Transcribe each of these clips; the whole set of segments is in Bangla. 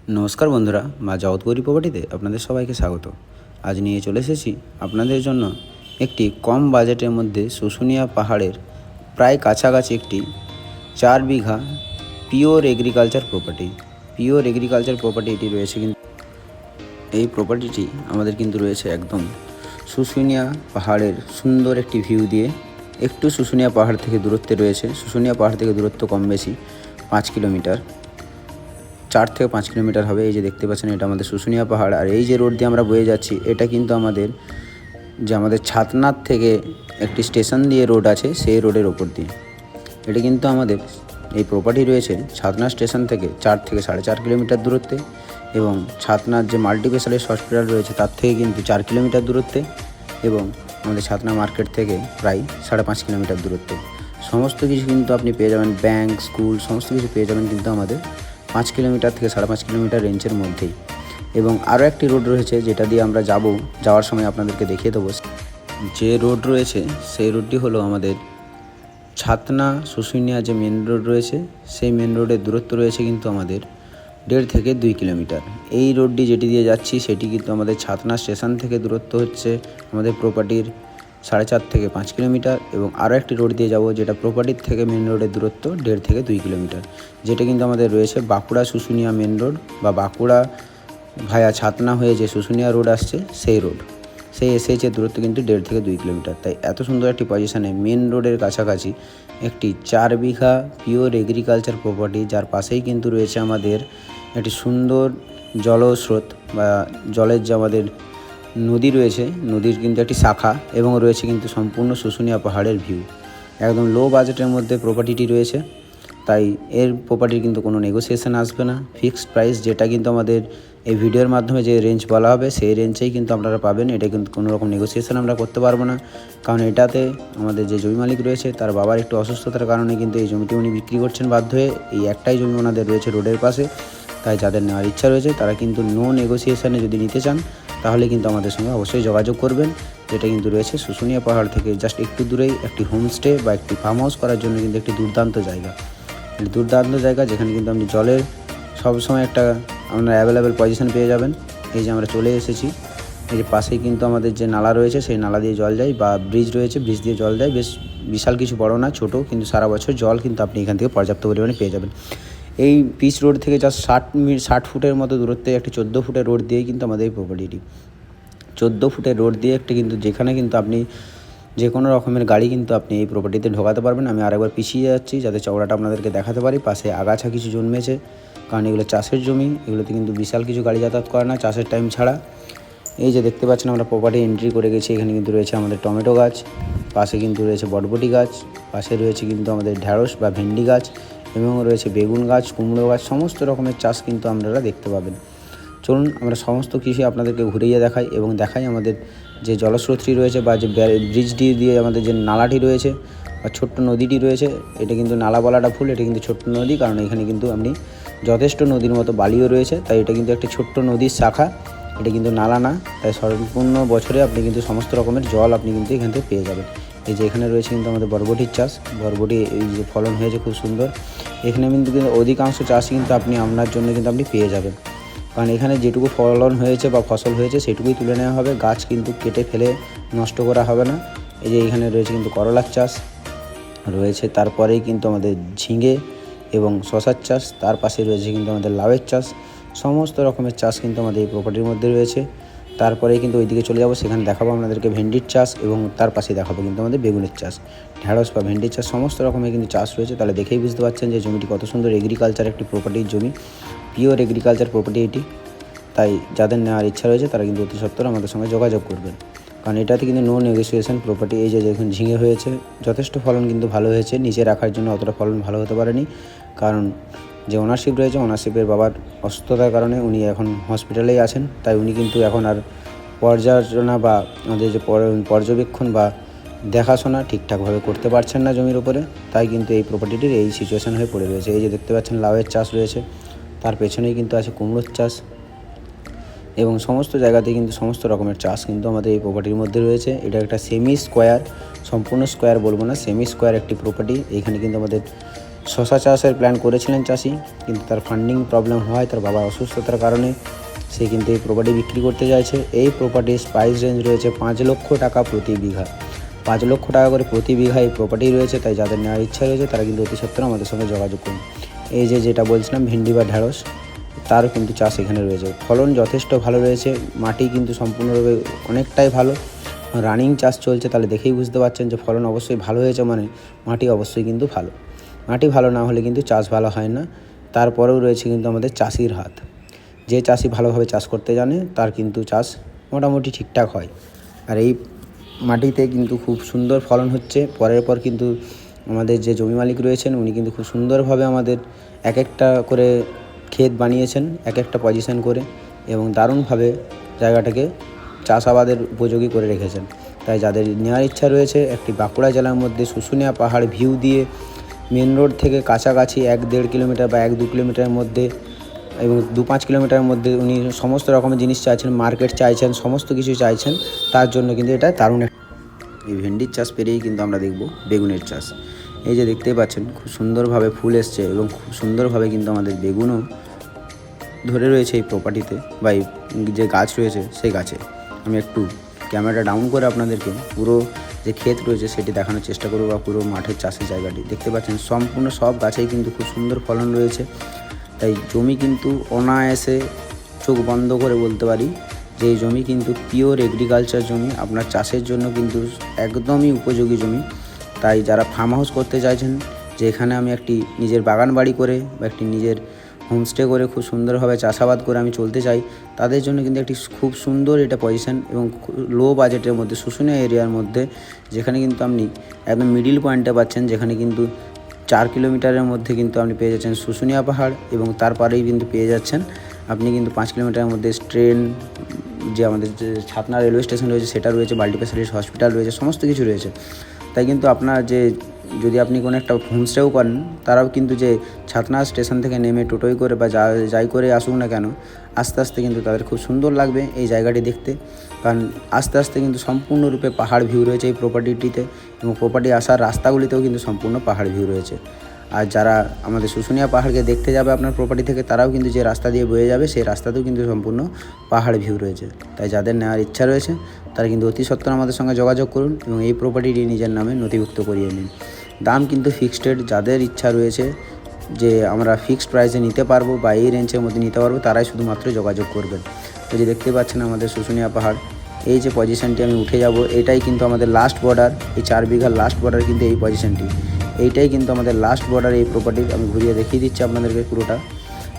নমস্কার বন্ধুরা, মা জগৎগৌরী প্রপার্টিতে আপনাদের সবাইকে স্বাগত। আজ নিয়ে চলে এসেছি আপনাদের জন্য একটি কম বাজেটের মধ্যে শুশুনিয়া পাহাড়ের প্রায় কাছাকাছি একটি 4 বিঘা পিওর এগ্রিকালচার প্রপার্টি এটি রয়েছে। কিন্তু এই প্রপার্টিটি আমাদের কিন্তু রয়েছে একদম শুশুনিয়া পাহাড়ের সুন্দর একটি ভিউ দিয়ে। একটু শুশুনিয়া পাহাড় থেকে দূরত্বে রয়েছে। শুশুনিয়া পাহাড় থেকে দূরত্ব কম বেশি 5 কিলোমিটার, 4 থেকে 5 কিলোমিটার হবে। এই যে দেখতে পাচ্ছেন, এটা আমাদের শুশুনিয়া পাহাড়। আর এই যে রোড দিয়ে আমরা বয়ে যাচ্ছি, এটা কিন্তু আমাদের ছাতনার থেকে একটি স্টেশন দিয়ে রোড আছে, সেই রোডের ওপর দিয়ে। এটা কিন্তু আমাদের এই প্রপার্টি রয়েছে ছাতনা স্টেশন থেকে 4 থেকে 4.5 কিলোমিটার দূরত্বে, এবং ছাতনার যে মাল্টিস্পেশালিস্ট হসপিটাল রয়েছে তার থেকে কিন্তু 4 কিলোমিটার দূরত্বে, এবং আমাদের ছাতনা মার্কেট থেকে প্রায় 5.5 কিলোমিটার দূরত্বে। সমস্ত কিছু কিন্তু আপনি পেয়ে যাবেন, ব্যাংক, স্কুল, সমস্ত কিছু পেয়ে যাবেন কিন্তু আমাদের 5 কিলোমিটার থেকে 5.5 কিলোমিটার রেঞ্জের মধ্যেই। এবং আরও একটি রোড রয়েছে যেটা দিয়ে আমরা যাওয়ার সময় আপনাদেরকে দেখিয়ে দেবো। যে রোড রয়েছে সেই রোডটি হলো আমাদের ছাতনা শুশুনিয়া যে মেন রোড রয়েছে, সেই মেন রোডের দূরত্ব রয়েছে কিন্তু আমাদের 1.5 থেকে 2 কিলোমিটার। এই রোডটি যেটি দিয়ে যাচ্ছি সেটি কিন্তু আমাদের ছাতনা স্টেশন থেকে দূরত্ব হচ্ছে আমাদের প্রপার্টির 4.5 থেকে 5 কিলোমিটার, এবং আরও একটি রোড দিয়ে যাব যেটা প্রপার্টির থেকে মেন রোডের দূরত্ব 1.5 থেকে 2 কিলোমিটার, যেটা কিন্তু আমাদের রয়েছে বাঁকুড়া শুশুনিয়া মেন রোড, বা বাঁকুড়া ভায়া ছাতনা হয়ে যে শুশুনিয়া রোড আসছে সেই রোড। সেই এসেছে দূরত্ব কিন্তু 1.5 থেকে 2 কিলোমিটার। তাই এত সুন্দর একটি পজিশানে মেন রোডের কাছাকাছি একটি 4 বিঘা পিওর এগ্রিকালচার প্রপার্টি, যার পাশেই কিন্তু রয়েছে আমাদের একটি সুন্দর জলস্রোত বা জলের যে আমাদের নদী রয়েছে, নদীর কিন্তু একটি শাখা, এবং রয়েছে কিন্তু সম্পূর্ণ শুশুনিয়া পাহাড়ের ভিউ। একদম লো বাজেটের মধ্যে প্রপার্টিটি রয়েছে। তাই এর প্রপার্টির কিন্তু কোনো নেগোসিয়েশন আসবে না, ফিক্সড প্রাইস, যেটা কিন্তু আমাদের এই ভিডিওর মাধ্যমে যে রেঞ্জ বলা হবে সেই রেঞ্জেই কিন্তু আপনারা পাবেন। এটা কিন্তু কোনো রকম নেগোসিয়েশন আমরা করতে পারবো না, কারণ এটাতে আমাদের যে জমি মালিক রয়েছে তার বাবার একটু অসুস্থতার কারণে কিন্তু এই জমিটি উনি বিক্রি করছেন বাধ্য হয়ে। এই একটাই জমি ওনাদের রয়েছে রোডের পাশে। তাই যাদের নেওয়ার ইচ্ছা রয়েছে তারা কিন্তু নো নেগোসিয়েশনে যদি নিতে চান তাহলে কিন্তু আমাদের সঙ্গে অবশ্যই যোগাযোগ করবেন। যেটা কিন্তু রয়েছে শুশুনিয়া পাহাড় থেকে জাস্ট একটু দূরেই একটি হোমস্টে বা একটি ফার্ম হাউস করার জন্য কিন্তু একটি দুর্দান্ত জায়গা, যেখানে কিন্তু আপনি জলের সবসময় একটা আপনার অ্যাভেলেবেল পজিশন পেয়ে যাবেন। এই যে আমরা চলে এসেছি, এই যে পাশেই কিন্তু আমাদের যে নালা রয়েছে সেই নালা দিয়ে জল যায়, বা ব্রিজ রয়েছে, ব্রিজ দিয়ে জল যায়। বেশ বিশাল কিছু বড় না, ছোটো, কিন্তু সারা বছর জল কিন্তু আপনি এখান থেকে পর্যাপ্ত পরিমাণে পেয়ে যাবেন। এই পিচ রোড থেকে জাস্ট 60 ফুটের মতো দূরত্বে একটি 14 ফুটের রোড দিয়েই কিন্তু আমাদের এই প্রপার্টিটি, 14 ফুটের রোড দিয়ে একটি কিন্তু, যেখানে কিন্তু আপনি যে কোনো রকমের গাড়ি কিন্তু আপনি এই প্রপার্টিতে ঢোকাতে পারবেন। আমি আরেকবার পিছিয়ে যাচ্ছি যাতে চওড়াটা আপনাদেরকে দেখাতে পারি। পাশে আগাছা কিছু জন্মেছে, কারণ এগুলো চাষের জমি, এগুলোতে কিন্তু বিশাল কিছু গাড়ি যাতায়াত করে না চাষের টাইম ছাড়া। এই যে দেখতে পাচ্ছেন আমরা প্রপার্টি এন্ট্রি করে গেছি। এখানে কিন্তু রয়েছে আমাদের টমেটো গাছ, পাশে কিন্তু রয়েছে বটবটি গাছ, পাশে রয়েছে কিন্তু আমাদের ঢ্যাঁড়স বা ভেন্ডি গাছ, এবং রয়েছে বেগুন গাছ, কুমড়ো গাছ, সমস্ত রকমের চাষ কিন্তু আপনারা দেখতে পাবেন। চলুন আমরা সমস্ত কিছু আপনাদেরকে ঘুরিয়ে দেখাই, এবং দেখাই আমাদের যে জলস্রোতটি রয়েছে বা যে ব্রিজটি দিয়ে আমাদের যে নালাটি রয়েছে বা ছোট্ট নদীটি রয়েছে। এটা কিন্তু নালা বলাটা ভুল, এটা কিন্তু ছোট্ট নদী, কারণ এখানে কিন্তু আপনি যথেষ্ট নদীর মতো বালিও রয়েছে। তাই এটা কিন্তু একটা ছোট্ট নদীর শাখা, এটা কিন্তু নালা না। তাই সম্পূর্ণ বছরে আপনি কিন্তু সমস্ত রকমের জল আপনি কিন্তু এখান থেকে পেয়ে যাবেন। এই যে এখানে রয়েছে কিন্তু আমাদের বরবটির চাষ, বরবটি এই যে ফলন হয়েছে খুব সুন্দর। এখানে কিন্তু অধিকাংশ চাষ কিন্তু আপনি আপনার জন্য কিন্তু আপনি পেয়ে যাবেন, কারণ এখানে যেটুকু ফলন হয়েছে বা ফসল হয়েছে সেটুকুই তুলে নেওয়া হবে, গাছ কিন্তু কেটে ফেলে নষ্ট করা হবে না। এই যে এখানে রয়েছে কিন্তু করলার চাষ রয়েছে, তারপরেই কিন্তু আমাদের ঝিঙে এবং শশার চাষ, তার পাশে রয়েছে কিন্তু আমাদের লাউয়ের চাষ। সমস্ত রকমের চাষ কিন্তু আমাদের এই প্রপার্টির মধ্যে রয়েছে। তারপরেই কিন্তু ওইদিকে চলে যাব, সেখানে দেখাবো আপনাদেরকে ভেন্ডির চাষ, এবং তার পাশে দেখাবো কিন্তু আমাদের বেগুনের চাষ, ঢ্যাঁড়স বা ভেন্ডির চাষ, সমস্ত রকমের কিন্তু চাষ রয়েছে। তাহলে দেখেই বুঝতে পারছেন যে জমিটি কত সুন্দর এগ্রিকালচার একটি প্রপার্টির জমি, পিওর এগ্রিকালচার প্রপার্টি এটি। তাই যাদের নেওয়ার ইচ্ছা রয়েছে তারা কিন্তু অতি সত্বর আমাদের সঙ্গে যোগাযোগ করবেন, কারণ এটাতে কিন্তু নো নেগোসিয়েশন প্রপার্টি। এই যে দেখুন ঝিঙে হয়েছে, যথেষ্ট ফলন কিন্তু ভালো হয়েছে। নিচে রাখার জন্য অতটা ফলন ভালো হতে পারেনি, কারণ যে ওনারশিপ রয়েছে, ওনারশিপের বাবার অসুস্থতার কারণে উনি এখন হসপিটালেই আছেন। তাই উনি কিন্তু এখন আর পর্যালোচনা বা আমাদের যে পর্যবেক্ষণ বা দেখাশোনা ঠিকঠাকভাবে করতে পারছেন না জমির উপরে। তাই কিন্তু এই প্রপার্টিটির এই সিচুয়েশান হয়ে পড়ে রয়েছে। এই যে দেখতে পাচ্ছেন লাউয়ের চাষ রয়েছে, তার পেছনেই কিন্তু আছে কুমড়োর চাষ, এবং সমস্ত জায়গাতে কিন্তু সমস্ত রকমের চাষ কিন্তু আমাদের এই প্রপার্টির মধ্যে রয়েছে। এটা একটা সেমি স্কোয়ার, সম্পূর্ণ স্কোয়ার বলবো না, সেমি স্কোয়ার একটি প্রপার্টি। এখানে কিন্তু আমাদের শশা চাষের প্ল্যান করেছিলেন চাষি, কিন্তু তার ফান্ডিং প্রবলেম হওয়ায় তার বাবার অসুস্থতার কারণে সে কিন্তু এই প্রপার্টি বিক্রি করতে চাইছে। এই প্রপার্টির প্রাইস রেঞ্জ রয়েছে 5 লক্ষ টাকা প্রতি বিঘা। 5 লক্ষ টাকা করে প্রতি বিঘা এই প্রপার্টি রয়েছে। তাই যাদের নেওয়ার ইচ্ছা রয়েছে তারা কিন্তু অতি সত্ত্বর আমাদের সঙ্গে যোগাযোগ করুন। এই যেটা বলছিলাম ভেন্ডি বা ঢ্যাঁড়স, তার কিন্তু চাষ এখানে রয়েছে। ফলন যথেষ্ট ভালো রয়েছে, মাটি কিন্তু সম্পূর্ণভাবে অনেকটাই ভালো। রানিং চাষ চলছে, তাহলে দেখেই বুঝতে পারছেন যে ফলন অবশ্যই ভালো হয়েছে, মানে মাটি অবশ্যই কিন্তু ভালো। মাটি ভালো না হলে কিন্তু চাষ ভালো হয় না। তারপরেও রয়েছে কিন্তু আমাদের চাষির হাত। যে চাষি ভালোভাবে চাষ করতে জানে তার কিন্তু চাষ মোটামুটি ঠিকঠাক হয়। আর এই মাটিতে কিন্তু খুব সুন্দর ফলন হচ্ছে। পরের পর কিন্তু আমাদের যে জমি মালিক রয়েছেন উনি কিন্তু খুব সুন্দরভাবে আমাদের এক একটা করে ক্ষেত বানিয়েছেন, এক একটা পজিশন করে, এবং দারুণভাবে জায়গাটাকে চাষাবাদের উপযোগী করে রেখেছেন। তাই যাদের নেওয়ার ইচ্ছা রয়েছে, একটি বাঁকুড়া জেলার মধ্যে শুশুনিয়া পাহাড় ভিউ দিয়ে মেন রোড থেকে কাছাকাছি 1-1.5 কিলোমিটার বা 1-2 কিলোমিটারের মধ্যে এবং 2-5 কিলোমিটারের মধ্যে উনি সমস্ত রকমের জিনিস চাইছেন, মার্কেট চাইছেন, সমস্ত কিছু চাইছেন। তার জন্য কিন্তু এটা দারুণ। এই ভেন্ডির চাষ পেরিয়েই কিন্তু আমরা দেখব বেগুনের চাষ। এই যে দেখতেই পাচ্ছেন খুব সুন্দরভাবে ফুল এসছে এবং খুব সুন্দরভাবে কিন্তু আমাদের বেগুনও ধরে রয়েছে এই প্রপার্টিতে, বা এই যে গাছ রয়েছে সেই গাছে। আমি একটু ক্যামেরাটা ডাউন করে আপনাদেরকে পুরো যে ক্ষেত রয়েছে সেটি দেখানোর চেষ্টা করব, বা পুরো মাঠের চাষের জায়গাটি দেখতে পাচ্ছেন। সম্পূর্ণ সব গাছেই কিন্তু খুব সুন্দর ফলন রয়েছে। তাই জমি কিন্তু অনায়াসে চোখ বন্ধ করে বলতে পারি যে এই জমি কিন্তু পিওর এগ্রিকালচার জমি, আপনার চাষের জন্য কিন্তু একদমই উপযোগী জমি। তাই যারা ফার্ম হাউস করতে চাইছেন, যে এখানে আমি একটি নিজের বাগান বাড়ি করে বা একটি নিজের হোমস্টে করে খুব সুন্দরভাবে চাষাবাদ করে আমি চলতে চাই, তাদের জন্য কিন্তু একটি খুব সুন্দর এটা পজিশন, এবং লো বাজেটের মধ্যে শুশুনিয়া এরিয়ার মধ্যে, যেখানে কিন্তু আপনি একদম মিডিল পয়েন্টে পাচ্ছেন, যেখানে কিন্তু 4 কিলোমিটারের মধ্যে কিন্তু আপনি পেয়ে যাচ্ছেন শুশুনিয়া পাহাড়, এবং তারপরেই কিন্তু পেয়ে যাচ্ছেন আপনি কিন্তু 5 কিলোমিটারের মধ্যে ট্রেন, যে আমাদের যে ছাতনা রেলওয়ে স্টেশন রয়েছে সেটা রয়েছে, মাল্টিস্পেশালিটি হসপিটাল রয়েছে, সমস্ত কিছু রয়েছে। তাই কিন্তু আপনার যে যদি আপনি কোনো একটা হোমস্টেও করেন, তারাও কিন্তু যে ছাতনা স্টেশন থেকে নেমে টোটোয় করে বা যাই করে আসুক না কেন, আস্তে আস্তে কিন্তু তাদের খুব সুন্দর লাগবে এই জায়গাটি দেখতে। কারণ আস্তে আস্তে কিন্তু সম্পূর্ণরূপে পাহাড় ভিউ রয়েছে এই প্রপার্টিটিতে, এবং প্রপার্টি আসার রাস্তাগুলিতেও কিন্তু সম্পূর্ণ পাহাড় ভিউ রয়েছে। আর যারা আমাদের শুশুনিয়া পাহাড়কে দেখতে যাবে আপনার প্রপার্টি থেকে, তারাও কিন্তু যে রাস্তা দিয়ে বয়ে যাবে সেই রাস্তাতেও কিন্তু সম্পূর্ণ পাহাড় ভিউ রয়েছে। তাই যাদের নেওয়ার ইচ্ছা রয়েছে তারা কিন্তু অতি সত্বর আমাদের সঙ্গে যোগাযোগ করুন এবং এই প্রপার্টিটি নিজের নামে নথিভুক্ত করিয়ে নিন। দাম কিন্তু ফিক্সড রেট। যাদের ইচ্ছা রয়েছে যে আমরা ফিক্সড প্রাইসে নিতে পারবো বা এই রেঞ্জের মধ্যে নিতে পারবো, তারাই শুধুমাত্র যোগাযোগ করবেন। তো যে দেখতে পাচ্ছেন আমাদের শুশুনিয়া পাহাড়, এই যে পজিশনটি আমি উঠে যাব, এটাই কিন্তু আমাদের লাস্ট বর্ডার। এই 4 বিঘার লাস্ট বর্ডার কিন্তু এই পজিশনটি, এইটাই কিন্তু আমাদের লাস্ট বর্ডার এই প্রপার্টির। আমি ঘুরিয়ে দেখিয়ে দিচ্ছি আপনাদেরকে পুরোটা।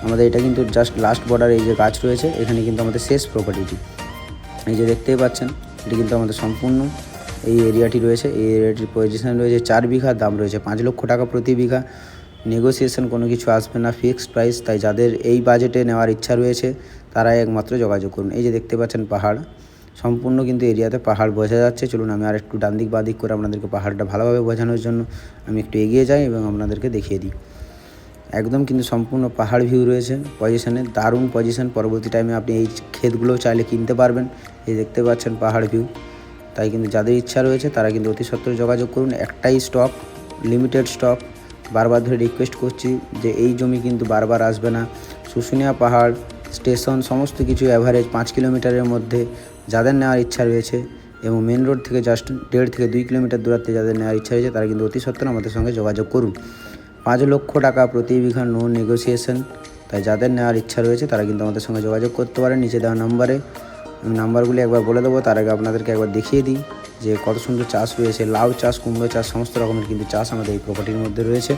আমাদের এটা কিন্তু জাস্ট লাস্ট বর্ডার। এই যে গাছ রয়েছে এখানে কিন্তু আমাদের শেষ প্রপার্টিটি। এই যে দেখতেই পাচ্ছেন এটি কিন্তু আমাদের সম্পূর্ণ এই এরিয়াটি রয়েছে। এই এরিয়াটির পজিশন রয়েছে 4 বিঘা, দাম রয়েছে 5 লক্ষ টাকা প্রতি বিঘা। নেগোসিয়েশন কোনো কিছু আসবে না, ফিক্সড প্রাইস। তাই যাদের এই বাজেটে নেওয়ার ইচ্ছা রয়েছে তারাই একমাত্র যোগাযোগ করুন। এই যে দেখতে পাচ্ছেন পাহাড়, সম্পূর্ণ কিন্তু এরিয়াতে পাহাড় বোঝা যাচ্ছে। চলুন আমি আর একটু ডান দিক বাঁ দিক করে আপনাদেরকে পাহাড়টা ভালোভাবে বোঝানোর জন্য আমি একটু এগিয়ে যাই এবং আপনাদেরকে দেখিয়ে দিই। একদম কিন্তু সম্পূর্ণ পাহাড় ভিউ রয়েছে পজিশনে, দারুণ পজিশন। পরবর্তী টাইমে আপনি এই ক্ষেতগুলো চাইলে কিনতে পারবেন। এই দেখতে পাচ্ছেন পাহাড় ভিউ। তাই কিন্তু যাদের ইচ্ছা রয়েছে তারা কিন্তু অতি সত্বর যোগাযোগ করুন। একটাই স্টক, লিমিটেড স্টক। বারবার ধরে রিকোয়েস্ট করছি যে এই জমি কিন্তু বারবার আসবে না। শুশুনিয়া পাহাড় স্টেশন সমস্ত কিছু অ্যাভারেজ 5 কিলোমিটারের মধ্যে যাদের নেওয়ার ইচ্ছা রয়েছে, এবং মেন রোড থেকে জাস্ট 1.5 থেকে 2 কিলোমিটার দূরত্বে যাদের নেওয়ার ইচ্ছা রয়েছে তারা কিন্তু অতি সত্বর আমাদের সঙ্গে যোগাযোগ করুন। 5 লক্ষ টাকা প্রতি বিঘা, নো নেগোসিয়েশন। তাই যাদের নেওয়ার ইচ্ছা রয়েছে তারা কিন্তু আমাদের সঙ্গে যোগাযোগ করতে পারেন নিচে দেওয়া নাম্বারে। আমি নাম্বারগুলি একবার বলে দেবো, তার আগে আপনাদেরকে একবার দেখিয়ে দিই যে কত সুন্দর চাষ রয়েছে। লাউ চাষ, কুমড়ো চাষ, সমস্ত রকমের কিন্তু চাষ আমাদের এই প্রপার্টির মধ্যে রয়েছে।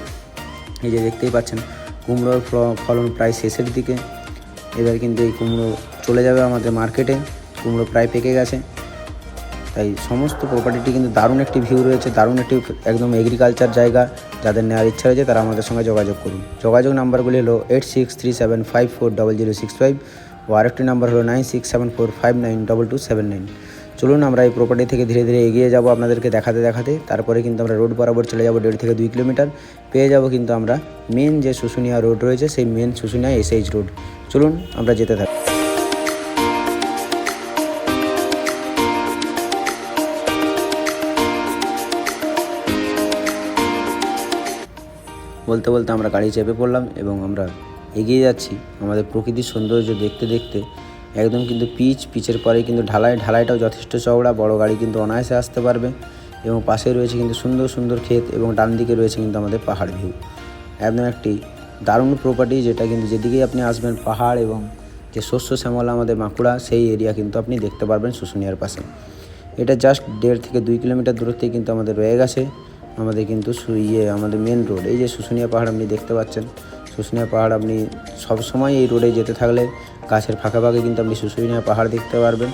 এই যে দেখতেই পাচ্ছেন কুমড়োর ফলন প্রায় শেষের দিকে। এবার কিন্তু এই কুমড়ো চলে যাবে আমাদের মার্কেটে, কুমড়ো প্রায় পেকে গেছে। তাই সমস্ত প্রপার্টিটি কিন্তু দারুণ একটি ভিউ রয়েছে, দারুণ একটি একদম এগ্রিকালচার জায়গা। যাদের নেওয়ার ইচ্ছা রয়েছে তারা আমাদের সঙ্গে যোগাযোগ করুন। যোগাযোগ নাম্বারগুলি হলো 8637540065 ও আরেকটি নাম্বার হলো 9674592279। চলুন আমরা এই প্রপার্টি থেকে ধীরে ধীরে এগিয়ে যাব আপনাদেরকে দেখাতে দেখাতে। তারপরে কিন্তু আমরা রোড বরাবর চলে যাব 1.5 থেকে 2 কিলোমিটার, পেয়ে যাব কিন্তু আমরা মেন যে শুশুনিয়া রোড রয়েছে, সেই মেন শুশুনিয়া এসএইচ রোড। চলুন আমরা যেতে থাকি। বলতে বলতে আমরা গাড়ি চেপে পড়লাম এবং আমরা এগিয়ে যাচ্ছি আমাদের প্রকৃতির সৌন্দর্য দেখতে দেখতে। একদম কিন্তু পিচের পরে কিন্তু ঢালাইটাও যথেষ্ট চওড়া, বড় গাড়ি কিন্তু অনায়াসে আসতে পারবে। এবং পাশে রয়েছে কিন্তু সুন্দর সুন্দর ক্ষেত এবং ডান দিকে রয়েছে কিন্তু আমাদের পাহাড় ভিউ। একদম একটি দারুণ প্রপার্টি, যেটা কিন্তু যেদিকেই আপনি আসবেন পাহাড় এবং যে শস্য শ্যামলা আমাদের বাঁকুড়া, সেই এরিয়া কিন্তু আপনি দেখতে পারবেন শুশুনিয়ার পাশে। এটা জাস্ট 1.5 থেকে 2 কিলোমিটার দূরত্বে কিন্তু আমাদের রয়ে গেছে আমাদের কিন্তু আমাদের মেন রোড। এই যে শুশুনিয়া পাহাড় আপনি দেখতে পাচ্ছেন, শুশুনিয়া পাহাড় আপনি সবসময় এই রোডে যেতে থাকলে গাছের ফাঁকে ফাঁকে কিন্তু আপনি শুশুনিয়া পাহাড় দেখতে পারবেন।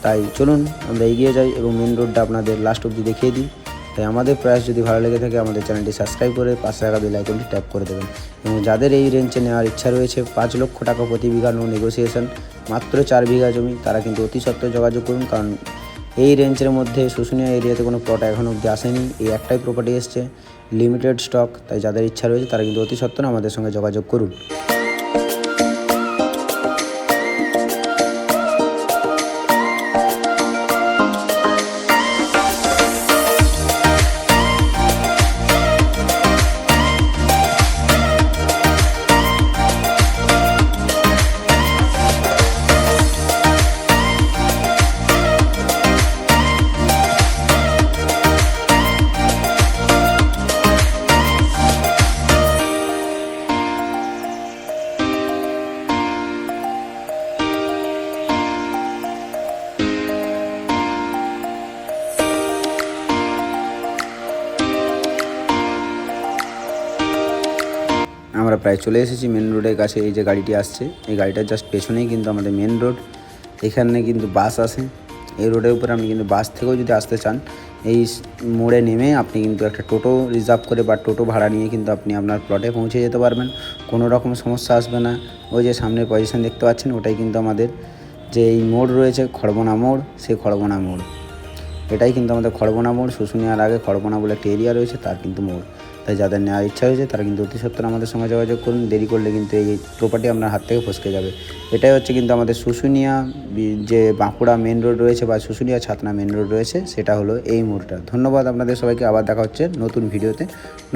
তাই চলুন আমরা এগিয়ে যাই এবং মেন রোডটা আপনাদের লাস্ট অবধি দেখিয়ে দিই। তাই আমাদের প্রয়াস যদি ভালো লেগে থাকে আমাদের চ্যানেলটি সাবস্ক্রাইব করে পাশে থাকা বেল আইকনটি ট্যাপ করে দেবেন। এবং যাদের এই রেঞ্জে নেওয়ার ইচ্ছা রয়েছে 5 লক্ষ টাকা প্রতি বিঘা নো নেগোসিয়েশন, মাত্র 4 বিঘা জমি, তারা কিন্তু অতি সত্ত্বর যোগাযোগ করুন। কারণ এই রেঞ্জের মধ্যে শুশুনিয়া এরিয়াতে কোনো প্লট এখনও অবধি আসেনি, এই একটাই প্রপার্টি এসছে, লিমিটেড স্টক। তাই যাদের ইচ্ছা রয়েছে তারা কিন্তু অতি সত্ত্বর আমাদের সঙ্গে যোগাযোগ করুন। আমরা প্রায় চলে এসেছি মেন রোডের কাছে। এই যে গাড়িটি আসছে, এই গাড়িটার জাস্ট পেছনেই কিন্তু আমাদের মেন রোড। এখানে কিন্তু বাস আসে, এই রোডের উপরে আপনি কিন্তু বাস থেকেও যদি আসতে চান, এই মোড়ে নেমে আপনি কিন্তু একটা টোটো রিজার্ভ করে বা টোটো ভাড়া নিয়ে কিন্তু আপনি আপনার প্লটে পৌঁছে যেতে পারবেন, কোনো রকম সমস্যা আসবে না। ওই যে সামনের পজিশন দেখতে পাচ্ছেন, ওটাই কিন্তু আমাদের যে এই মোড় রয়েছে খড়বনা মোড়, সেই খড়বনা মোড়, এটাই কিন্তু আমাদের খড়বনা মোড়। শুশুনিয়ার আগে খড়বনা বলে একটা এরিয়া রয়েছে, তার কিন্তু মোড়। তাই যাদের নেওয়ার ইচ্ছা হয়েছে তারা কিন্তু অতি সত্ত্বর আমাদের সঙ্গে যোগাযোগ করুন। দেরি করলে কিন্তু এই প্রপার্টি আপনার হাত থেকে ফসকে যাবে। এটাই হচ্ছে কিন্তু আমাদের শুশুনিয়া যে বাঁকুড়া মেন রোড রয়েছে বা শুশুনিয়া ছাতনা মেন রোড রয়েছে, সেটা হলো এই মোড়টা। ধন্যবাদ আপনাদের সবাইকে, আবার দেখা হচ্ছে নতুন ভিডিওতে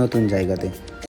নতুন জায়গাতে।